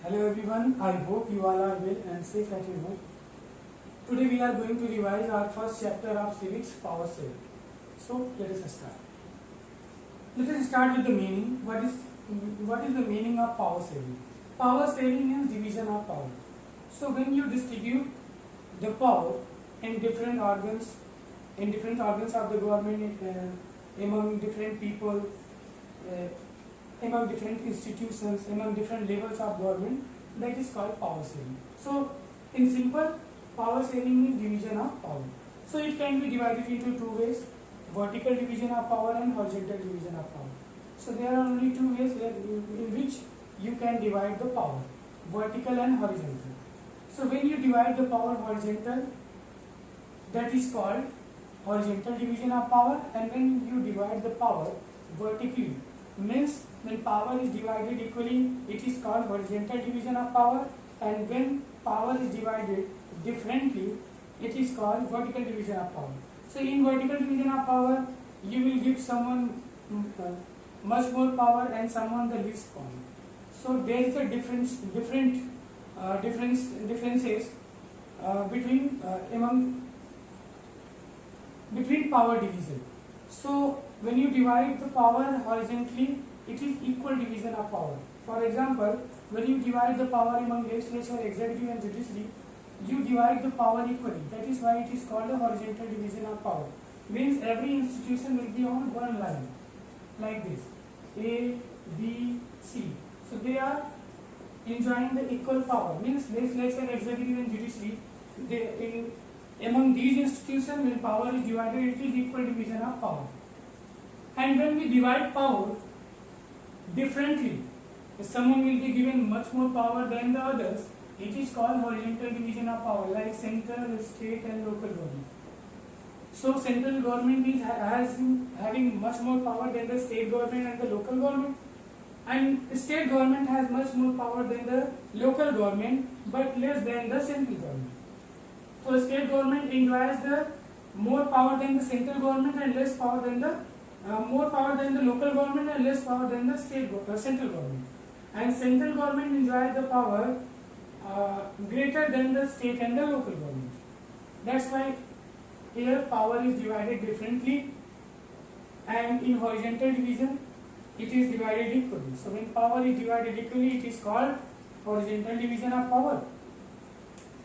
Hello everyone, I hope you all are well and safe at your home. Today we are going to revise our first chapter of civics, power saving. So let us start. Let us start with the meaning. What is the meaning of power saving? Power saving means division of power. So when you distribute the power in different organs of the government, among different people, among different institutions, among different levels of government, that is called power saving. So in simple, power saving means division of power. So it can be divided into two ways: vertical division of power and horizontal division of power. So there are only two ways in which you can divide the power: vertical and horizontal. So when you divide the power horizontal, that is called horizontal division of power, and when you divide the power vertically, means when power is divided equally, it is called horizontal division of power, and when power is divided differently, it is called vertical division of power. So in vertical division of power, you will give someone much more power and someone the least power. So there is a difference, differences between power division. So when you divide the power horizontally, it is equal division of power. For example, when you divide the power among legislature, executive and judiciary, you divide the power equally. That is why it is called a horizontal division of power. Means every institution will be on one line, like this: A, B, C. So they are enjoying the equal power. Means legislature, executive and judiciary, among these institutions, when power is divided, it is equal division of power. And when we divide power differently, if someone will be given much more power than the others, it is called horizontal division of power, like central, state and local government. So central government is having much more power than the state government and the local government, and state government has much more power than the local government but less than the central government. So state government enjoys the more power than the central government and less power than the more power than the local government and less power than the central government. And central government enjoys the power greater than the state and the local government. That's why here power is divided differently, and in horizontal division it is divided equally. So when power is divided equally, it is called horizontal division of power,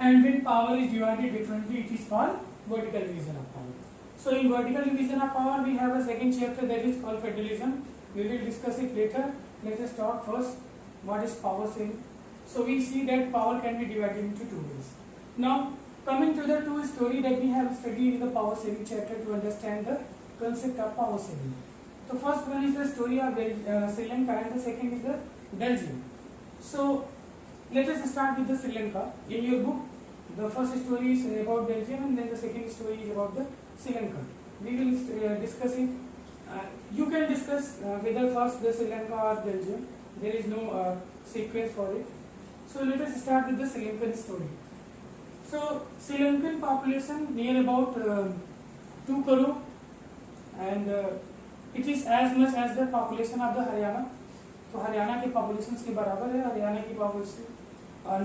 and when power is divided differently, it is called vertical division of power. So in vertical division of power, we have a second chapter that is called federalism. We will discuss it later. Let us talk first what is power saving. So we see that power can be divided into two ways. Now coming to the two story that we have studied in the power saving chapter to understand the concept of power saving. The first one is the story of Sri Lanka, and the second is the Belgium. So let us start with the Sri Lanka. In your book, the first story is about Belgium, and then the second story is about the Sri Lanka. We will discuss it. You can discuss whether first the Sri Lanka or Belgium. There is no sequence for it. So let us start with the Sri Lankan story. So Sri Lankan population near about 2 crore, and it is as much as the population of the Haryana. तो हरियाणा के population के बराबर है. हरियाणा की population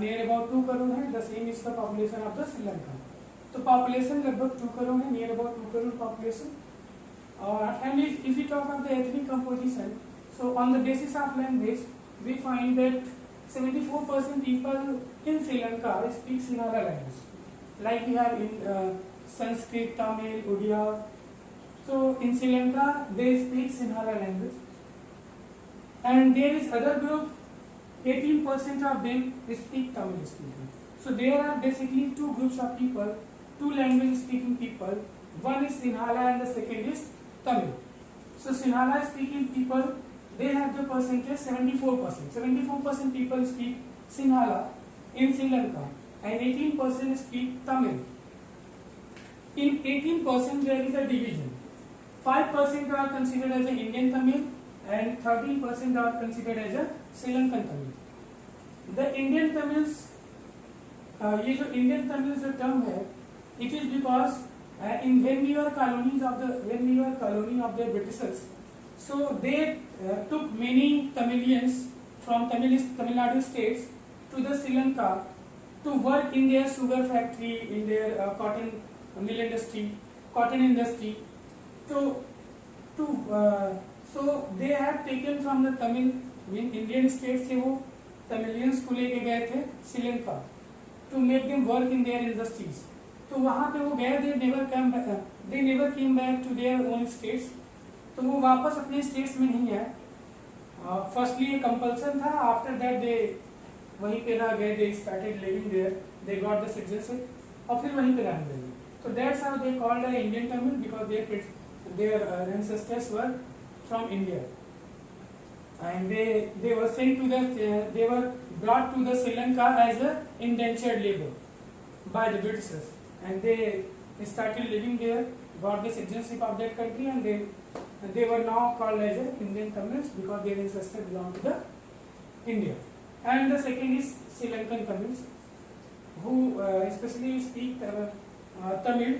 near about 2 crore है. The same is the population of the Sri Lanka. तो population लगभग 2 crore है, near about 2 crore population. And if we talk of the ethnic composition, so on the basis of language, we find that 74% people in Sri Lanka speak Sinhala language. Like we have in Sanskrit, Tamil, Odia. So in Sri Lanka, they speak Sinhala language. And there is other group, 18% of them speak Tamil speaking. So there are basically two groups of people, two language speaking people. One is Sinhala and the second is Tamil. So Sinhala speaking people, they have the percentage 74%. 74% people speak Sinhala in Sri Lanka, and 18% speak Tamil. In 18% there is a division. 5% are considered as an Indian Tamil, and 13% are considered as a Sri Lankan Tamil. The Indian Tamils, ये जो Indian Tamils जो term है, it is because when we were colony of the Britishers, so they took many Tamilians from Tamil Nadu states to the Sri Lanka to work in their sugar factory, in their cotton mill industry, cotton industry. So they have taken from the Tamil Indian states से वो Tamilians को लेके गए थे Sri Lanka to make them work in their industries. तो वहाँ पे वो गए, they never came back to their own states. तो वो वापस अपने स्टेट्स में नहीं आए. फर्स्टली ये कंपल्सन था, आफ्टर दैट दे वहीं पे रह गए, they started living there, they got the citizenship और फिर वहीं पे रहने लगे. So that's how they called the Indian Tamil, because their ancestors were from India, and they were sent to they were brought to the Sri Lanka as a indentured labor by the Britishers, and they started living there, got the citizenship of that country, and they were now called as Indian Tamils because their ancestors belong to the India. And the second is Sri Lankan Tamils, who especially speak Tamil.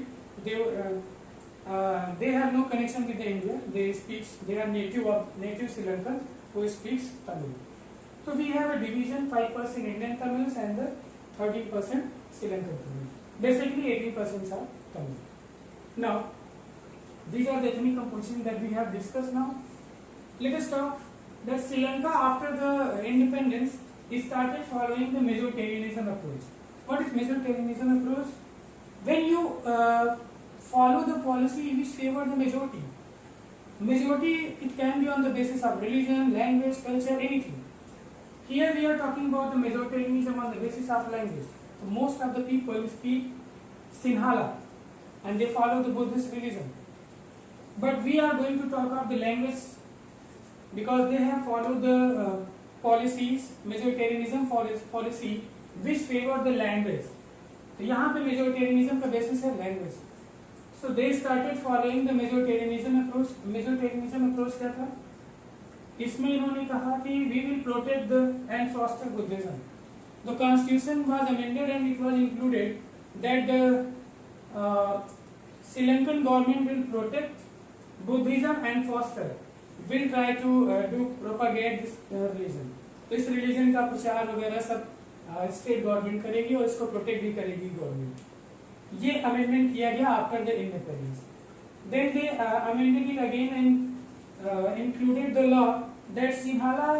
They have no connection with the India. They are native Sri Lankans who speaks Tamil. So we have a division: 5% Indian Tamils and the 13% Sri Lankan Tamil. Basically 18% are Tamil. Now these are the ethnic composition that we have discussed. Now let us talk that Sri Lanka after the independence started following the majoritarianism approach. What is majoritarianism approach? When you follow the policy which favor the majority. Majority, it can be on the basis of religion, language, culture, anything. Here we are talking about the majoritarianism on the basis of language. So most of the people speak Sinhala and they follow the Buddhist religion. But we are going to talk of the language because they have followed the policies, majoritarianism policy which favor the language. तो यहाँ पे majoritarianism का basis है language. So they started following the majoritarianism approach. Majoritarianism approach क्या था? इसमें इन्होंने कहा कि we will protect the and foster Buddhism. The constitution was amended and it was included that the Sri Lankan government will protect Buddhism and foster, will try to do propagate this religion. तो इस religion का प्रचार वगैरह सब state government करेगी और इसको protect भी करेगी गवर्नमेंट. ये अमेंडमेंट किया गया after the independence. Then they amended it again and included the law that Sinhala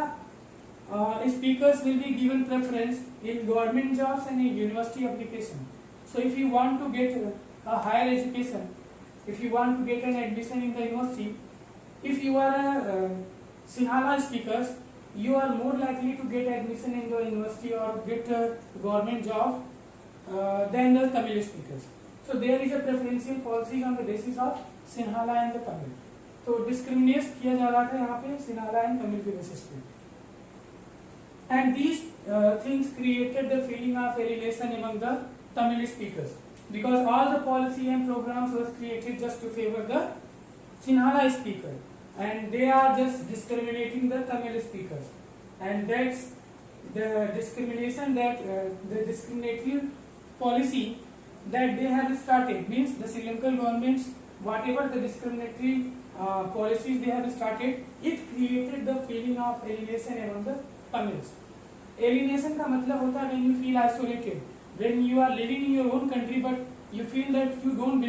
speakers will be given preference in government jobs and in university application. So if you want to get a higher education, if you want to get an admission in the university, if you are a Sinhala speakers, you are more likely to get admission in the university or get a government job than the Tamil speakers. So there is a preferential policy on the basis of Sinhala and the Tamil. तो discriminate किया जा रहा था यहाँ पे Sinhala and Tamil के basis पे. And these things created the feeling of alienation among the Tamil speakers because all the policy and programs was created just to favor the Sinhala speaker, and they are just discriminating the Tamil speakers, and that's the discrimination that the discriminatory policy that they have started means the Sri Lankan governments, whatever the discriminatory policies they have started, it created the feeling of alienation among the Tamils. Alienation का मतलब होता है when you feel isolated, when you are living in your own country but you feel that you don't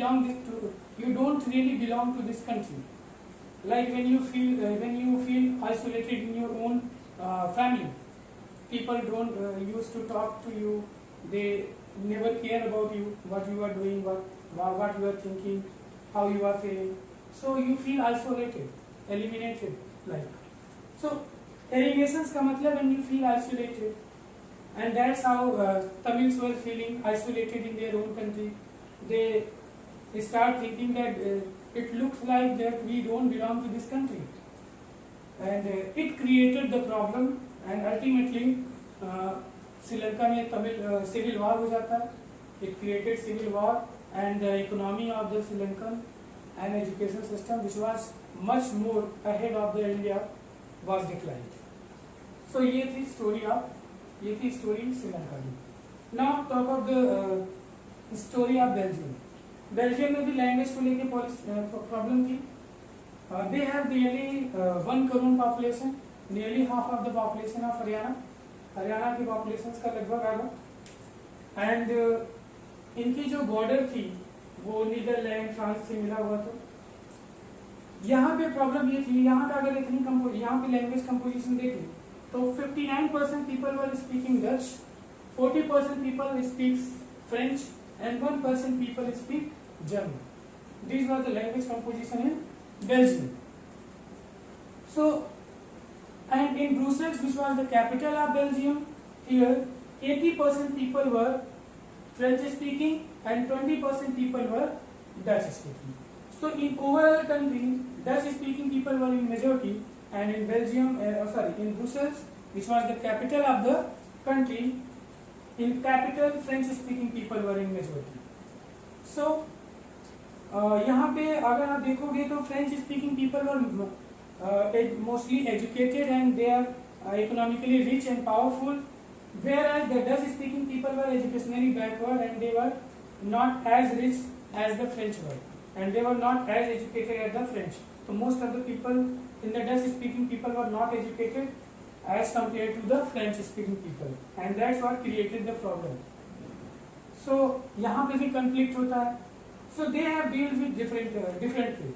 really belong to this country. Like when you feel isolated in your own family, people don't used to talk to you, they never care about you, what you are doing, what you are thinking, how you are feeling. So you feel isolated, eliminated, like. So alienations का मतलब when you feel isolated, and that's how Tamils were feeling isolated in their own country. They start thinking that it looks like that we don't belong to this country, and it created the problem, and ultimately Sri Lanka में Tamil civil war हो जाता है. It created civil war, and the economy of the Sri Lankan and education system, which was much more ahead of the India, was declined. So ये थी story Sri Lanka की. Now talk of the story of Belgium. Belgium में भी language को लेके problem थी. They have nearly 1 crore population, nearly half of the population of Haryana, Haryana की population का लगभग आधा, एंड इनकी जो बॉर्डर थी वो नीदरलैंड फ्रांस से मिला हुआ था। यहाँ पे प्रॉब्लम ये थी, यहाँ पे अगर इतनी यहाँ पे लैंग्वेज कंपोजिशन देखें तो 59% people were speaking Dutch, 40% people speaks French and 1% people speak German. These were the language composition in Belgium. So, and in Brussels, which was the capital of Belgium, here 80% people were French speaking and 20% people were Dutch speaking. So, in overall country, Dutch speaking people were in majority, and in Belgium, in Brussels, which was the capital of the country, in capital French speaking people were in majority. So, यहाँ पे अगर आप देखोगे तो French speaking people were mostly educated and they are economically rich and powerful, whereas the Dutch speaking people were educationally backward and they were not as rich as the French were, and they were not as educated as the French. So most of the people in the Dutch speaking people were not educated as compared to the French speaking people, and that's what created the problem. So यहाँ पे भी conflict होता है. So they have dealt with differently.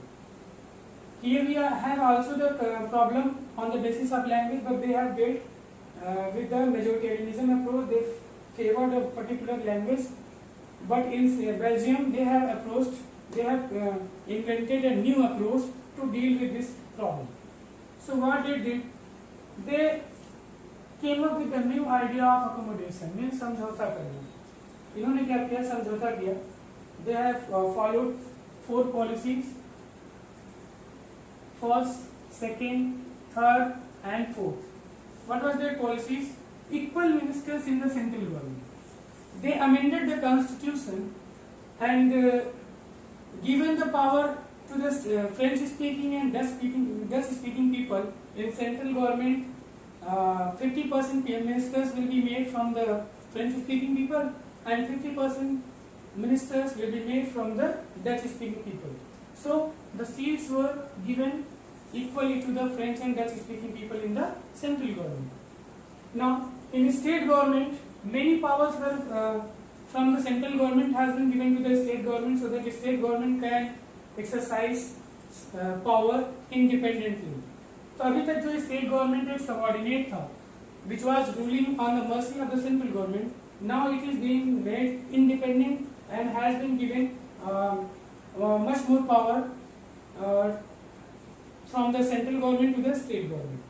Here we have also the problem on the basis of language, but they have dealt with the majoritarianism approach. They favored a particular language, but in Belgium they have invented a new approach to deal with this problem. So what they did, they came up with a new idea of accommodation, means समझौता करना. इन्होंने क्या किया? समझौता किया. They have followed 4 policies: first, second, third, and fourth. What was their policies? Equal ministers in the central government. They amended the constitution and given the power to the French-speaking and Dutch-speaking people in central government. 50% ministers will be made from the French-speaking people, and 50% ministers will be made from the Dutch-speaking people. So the seats were given equally to the French and Dutch-speaking people in the central government. Now, in state government, many powers were from the central government has been given to the state government, so that the state government can exercise power independently. तो अभी तक जो state government एक subordinate था, which was ruling on the mercy of the central government, now it is being made independent and has been given much more power from the central government to the state government.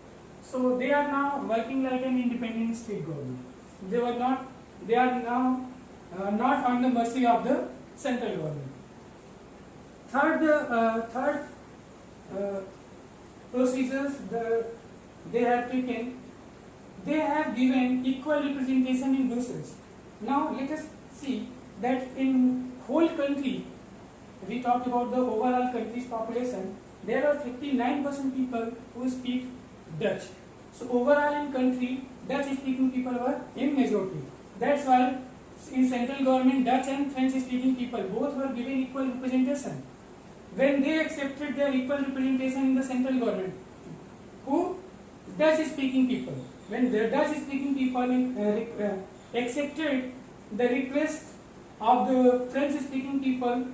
So they are now working like an independent state government. They are now not on the mercy of the central government. Third procedures they have taken. They have given equal representation in Brussels. Now let us see that in whole country, we talked about the overall country's population, there are 59% people who speak Dutch. So overall in country, Dutch speaking people were in majority. That's why in central government, Dutch and French speaking people both were given equal representation. When they accepted their equal representation in the central government, who? Dutch speaking people. When the Dutch speaking people accepted the request of the French speaking people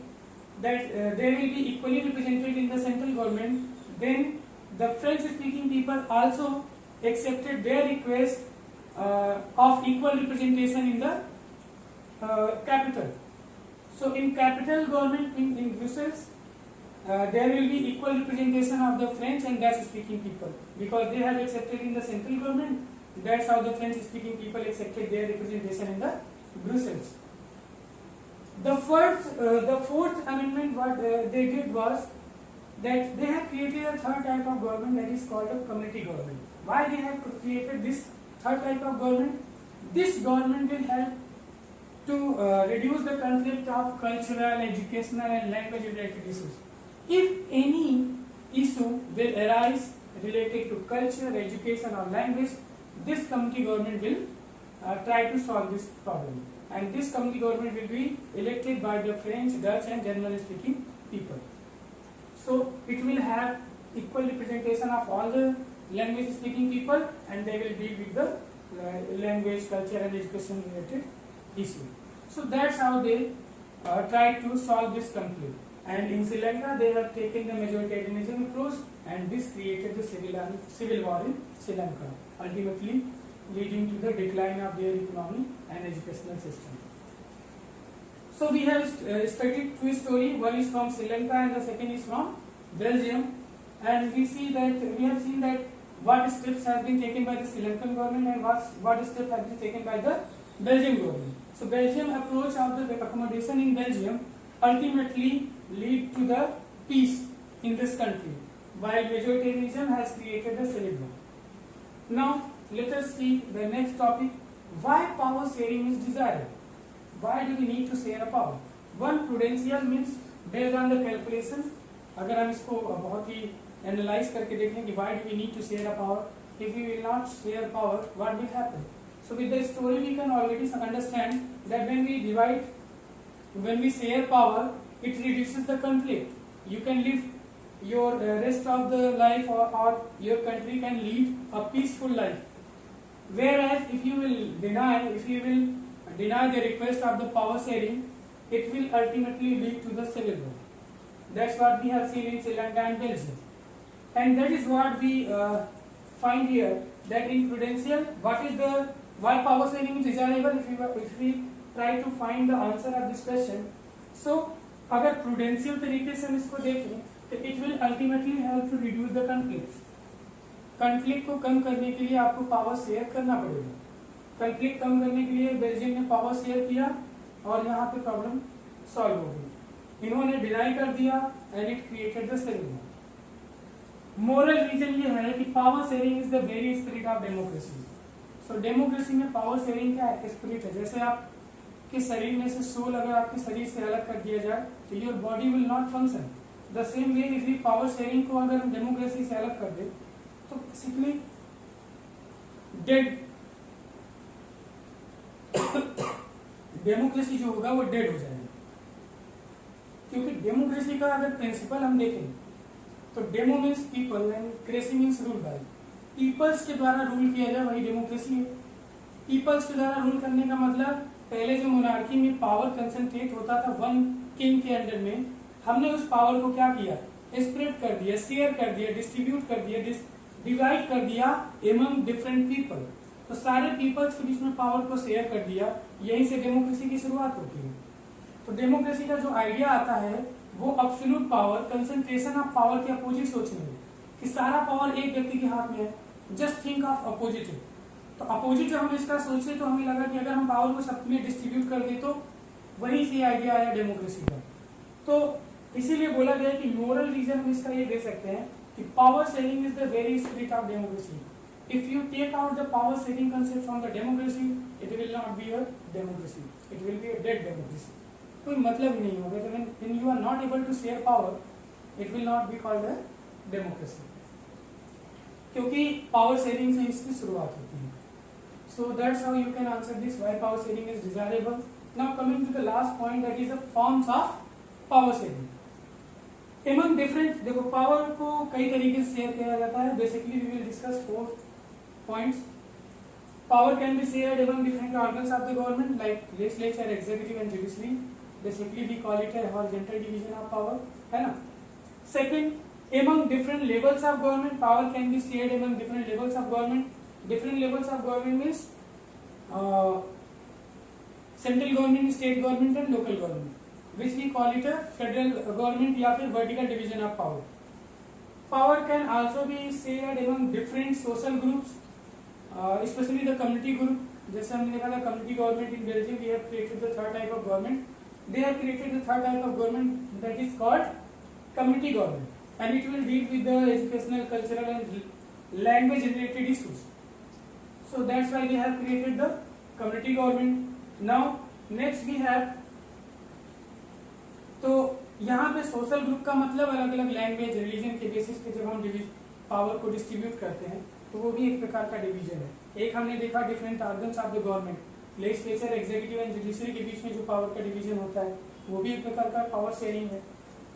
that they will be equally represented in the central government, then the French speaking people also accepted their request of equal representation in the capital. So in capital government in Brussels, there will be equal representation of the French and Dutch speaking people, because they have accepted in the central government. That's how the French speaking people accepted their representation in the Brussels. The fourth amendment, what they did was that they have created a third type of government, that is called a community government. Why they have created this third type of government? This government will help to reduce the conflict of cultural, educational and language related issues. If any issue will arise related to culture, education or language, this community government will try to solve this problem. And this community government will be elected by the French, Dutch and German speaking people. So it will have equal representation of all the language speaking people, and they will be with the language, culture and education related issue. So that's how they tried to solve this conflict. And in Sri Lanka, they have taken the majoritarianism approach, and this created the civil war in Sri Lanka, ultimately leading to the decline of their economy and educational system. So we have studied two stories. One is from Sri Lanka and the second is from Belgium. And we have seen that what steps have been taken by the Sri Lankan government and what steps have been taken by the Belgian government. So Belgium approach of the accommodation in Belgium ultimately lead to the peace in this country, while majoritarianism has created a civil war. Now let us see the next topic. Why power sharing is desired? Why do we need to share a power? One, prudential means based on the calculation. अगर हम इसको बहुत ही analyse करके देखें कि why do we need to share a power? If we will not share power, what will happen? So with the story we can already understand that when we share power, it reduces the conflict. You can live your rest of the life, or your country can lead a peaceful life. Whereas if you will deny the request of the power sharing, it will ultimately lead to the civil war. That's what we have seen in Sri Lanka and Belgium. And that is what we find here, that in prudential, why power sharing is desirable? If we try to find the answer of this question, so अगर prudential तरीके से हम इसको देखें, तो it will ultimately help to reduce the conflict. conflict को कम करने के लिए आपको power share करना पड़ेगा. conflict कम करने के लिए बेल्जियम ने power share किया और यहाँ पे problem solve हो गई. इन्होंने डिनाई कर दिया and it created the civil war. Moral reason ये है कि power sharing is the very spirit of democracy. So democracy में पावर शेयरिंग क्या है? स्पिरिट है. जैसे आपके शरीर में से सोल अगर आपके शरीर से अलग कर दिया जाए तो your body will not function. The same way if power sharing को अगर हम डेमोक्रेसी से अलग कर दे तो बेसिकली डेड डेमोक्रेसी जो होगा वो डेड हो जाएगा. क्योंकि डेमोक्रेसी का अगर प्रिंसिपल हम देखें तो demo means people and cracy means rule by. Peoples के द्वारा रूल किया जाए वही डेमोक्रेसी है. पीपल्स के द्वारा रूल करने का मतलब पहले जो मोनार्की में पावर कंसंट्रेट होता था वन किंग के अंडर में, हमने उस पावर को क्या किया? स्प्रेड कर दिया, शेयर कर दिया, डिस्ट्रीब्यूट कर दिया, डिवाइड कर दिया एमंग डिफरेंट पीपल. तो सारे पीपल्स के बीच में पावर को शेयर कर दिया. यहीं से डेमोक्रेसी की शुरुआत होती है. तो डेमोक्रेसी का जो आइडिया आता है वो absolute power, concentration of power के अपोजिट सोचने में, कि सारा पावर एक व्यक्ति के हाथ में है. Just think of opposite. तो अपोजिट जब हम इसका सोचे तो हमें लगा कि अगर हम पावर को सब में डिस्ट्रीब्यूट कर दे तो वहीं से आइडिया आया डेमोक्रेसी का. तो इसीलिए बोला गया कि मोरल रीजन हम इसका ये दे सकते हैं कि power sharing is the very spirit of democracy. If you take out the power sharing concept from the democracy, it will not be a democracy, it will be a dead democracy. कोई मतलब ही नहीं होगा. when you are not able to share power, it will not be called a democracy. क्योंकि power sharing से इसकी शुरुआत होती है. So that's how you can answer this, why power sharing is desirable. Now coming to the last point, that is the forms of power sharing. Among different, देखो power को कई तरीके से शेयर किया जाता है. Basically we will discuss 4 points. Power can be shared among different organs of the government like legislature, executive and judiciary. Basically we call it a horizontal division of power, है ना. Second, among different levels of government, power can be shared among different levels of government. Different levels of government means central government, state government and local government, which we call it a federal government या फिर vertical division of power. Power can also be shared among different social groups, especially the community group. जैसे हमने देखा था community government in Belgium, we have created the third type of government. They have created the third type of government, that is called community government, and it will deal with the educational, cultural and language related issues. So that's why they have created the community government. Now next we have, तो यहाँ पे social group का मतलब अलग अलग language, religion के basis पे जब हम पावर को डिस्ट्रीब्यूट करते हैं तो वो भी एक प्रकार का डिवीजन है. एक हमने देखा different organs of the government, legislature, executive and judiciary के बीच में जो पावर का डिवीजन होता है वो भी एक प्रकार का पावर शेयरिंग है.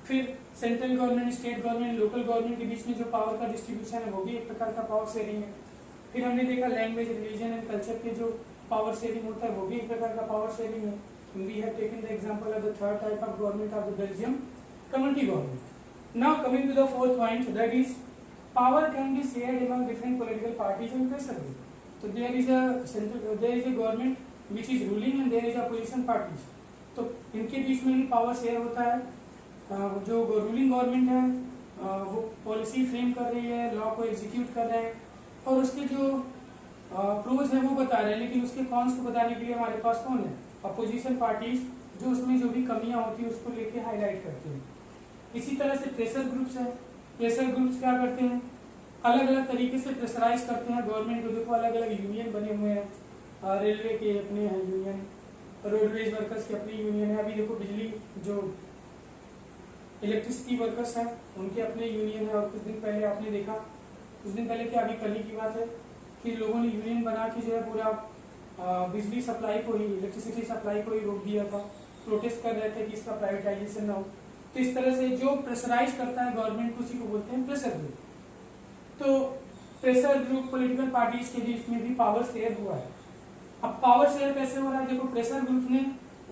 फिर central government, state government, local government के बीच में जो पावर का डिस्ट्रीब्यूशन है वो भी एक प्रकार का पावर शेयरिंग है. फिर हमने देखा लैंग्वेज, रिलीजन एंड कल्चर के जो पावर शेयरिंग होता है वो भी एक प्रकार का पावर शेयरिंग है. We have taken the example of the third type of government of the Belgium, community government. Now coming to the fourth point, that is power can be shared among different political parties and pressure group. तो there is a government which is ruling and there is opposition parties. तो इनके बीच में ही power share होता है. जो ruling government है वो policy frame कर रही है, लॉ को एग्जीक्यूट कर रहे हैं और उसके जो प्रोज है वो बता रहे हैं, लेकिन उसके कॉन्स को बताने के लिए हमारे पास कौन है? अपोजिशन पार्टीज, जो उसमें जो भी कमियां होती है उसको लेके हाईलाइट करते हैं. इसी तरह से प्रेशर ग्रुप्स है. प्रेशर ग्रुप्स क्या करते हैं? अलग अलग तरीके से प्रेशराइज करते हैं गवर्नमेंट को. देखो अलग अलग यूनियन बने हुए हैं, रेलवे के अपने हैं यूनियन, रोडवेज वर्कर्स के अपनी यूनियन है. अभी देखो बिजली जो इलेक्ट्रिसिटी वर्कर्स हैं उनके अपने यूनियन है. और कुछ दिन पहले आपने देखा, कुछ दिन पहले क्या, अभी कल ही की बात है कि लोगों ने यूनियन बना के जो है पूरा बिजली सप्लाई को ही, इलेक्ट्रिसिटी सप्लाई को ही रोक दिया था. प्रोटेस्ट कर रहे थे कि इसका प्राइवेटाइजेशन ना हो. तो इस तरह से जो प्रेशराइज करता है गवर्नमेंट को उसी को बोलते हैं प्रेशर ग्रुप. तो प्रेशर ग्रुप पॉलिटिकल पार्टीज के बीच में भी पावर शेयर हुआ है. अब पावर शेयर कैसे हो रहा है? देखो प्रेशर ग्रुप ने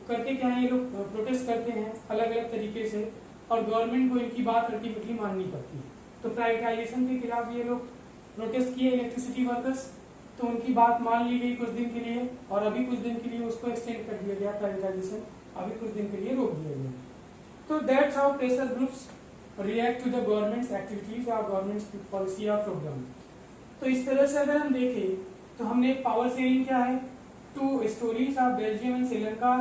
करके क्या है, ये लोग प्रोटेस्ट करते हैं अलग अलग तरीके से और गवर्नमेंट को इनकी बात अल्टीमेटली माननी पड़ती है. तो प्राइवेटाइजेशन के खिलाफ ये लोग प्रोटेस्ट किए इलेक्ट्रिसिटी वर्कर्स, तो उनकी बात मान ली गई कुछ दिन के लिए और अभी कुछ दिन के लिए उसको एक्सटेंड कर दिया गया प्राइवेटाइजेशन, अभी कुछ दिन के लिए रोक दिया गया. तो that's how pressure groups react to the government's activities और गवर्नमेंट्स पॉलिसी और प्रोग्राम. तो इस तरह से अगर हम देखें तो हमने पावर शेयरिंग क्या है, two stories of Belgium and Sri Lanka,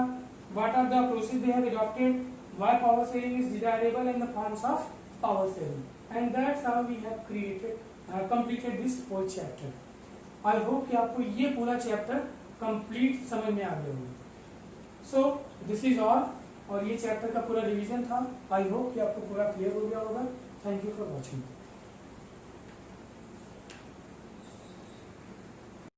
what are the approaches they have adopted, why power sharing is desirable in the forms of power sharing, and that's how we have created completed this whole chapter. I hope कि आपको ये पूरा chapter complete समझ में आ गया होगा. So this is all, और ये चैप्टर का पूरा रिवीजन था. आई होप कि आपको पूरा क्लियर हो गया होगा. Thank you for watching.